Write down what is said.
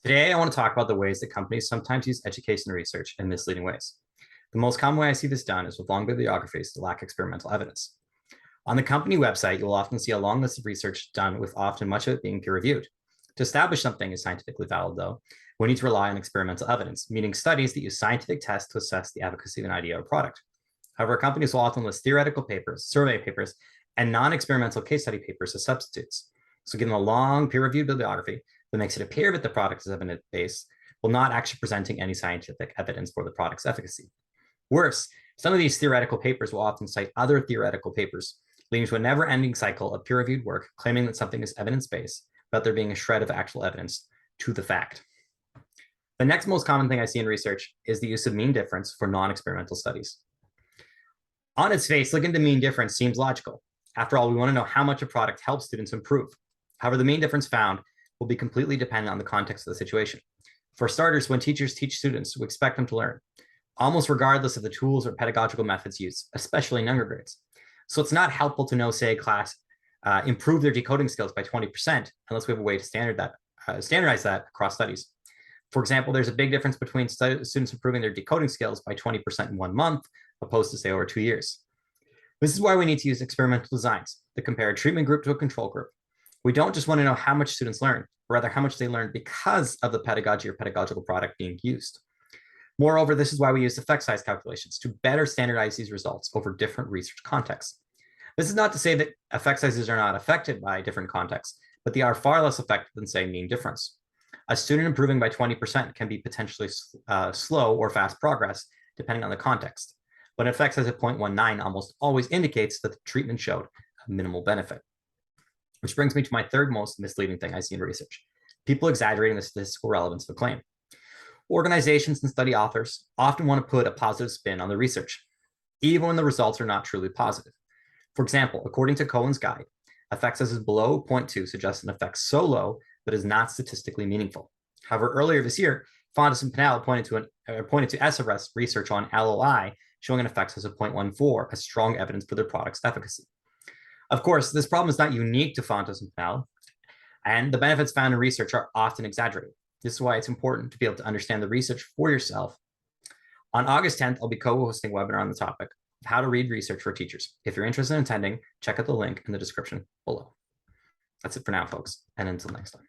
Today, I want to talk about the ways that companies sometimes use education research in misleading ways. The most common way I see this done is with long bibliographies that lack experimental evidence. On the company website, you'll often see a long list of research done with often much of it being peer-reviewed. To establish something is scientifically valid, though, we need to rely on experimental evidence, meaning studies that use scientific tests to assess the efficacy of an idea or product. However, companies will often list theoretical papers, survey papers, and non-experimental case study papers as substitutes. So given a long peer-reviewed bibliography that makes it appear that the product is evidence-based, while not actually presenting any scientific evidence for the product's efficacy. Worse, some of these theoretical papers will often cite other theoretical papers, leading to a never-ending cycle of peer-reviewed work claiming that something is evidence-based, but there being a shred of actual evidence to the fact. The next most common thing I see in research is the use of mean difference for non-experimental studies. On its face, looking at the mean difference seems logical. After all, we want to know how much a product helps students improve. However, the mean difference found will be completely dependent on the context of the situation. For starters, when teachers teach students, we expect them to learn, almost regardless of the tools or pedagogical methods used, especially in younger grades. So it's not helpful to know, say, a class improve their decoding skills by 20% unless we have a way to standardize that across studies. For example, there's a big difference between students improving their decoding skills by 20% in 1 month, opposed to, say, over 2 years. This is why we need to use experimental designs that compare a treatment group to a control group. We don't just want to know how much students learn, but rather how much they learn because of the pedagogy or pedagogical product being used. Moreover, this is why we use effect size calculations to better standardize these results over different research contexts. This is not to say that effect sizes are not affected by different contexts, but they are far less effective than, say, mean difference. A student improving by 20% can be potentially slow or fast progress, depending on the context. But an effect size of 0.19 almost always indicates that the treatment showed a minimal benefit. Which brings me to my third most misleading thing I see in research: people exaggerating the statistical relevance of a claim. Organizations and study authors often want to put a positive spin on the research, even when the results are not truly positive. For example, according to Cohen's guide, effect sizes below 0.2 suggest an effect so low that it is not statistically meaningful. However, earlier this year, Fontes and Pinnell pointed to SRS research on LOI showing an effect size of 0.14 as strong evidence for their product's efficacy. Of course, this problem is not unique to Fontes and Pinnell, and the benefits found in research are often exaggerated. This is why it's important to be able to understand the research for yourself. On August 10th, I'll be co-hosting a webinar on the topic of how to read research for teachers. If you're interested in attending, check out the link in the description below. That's it for now, folks, and until next time.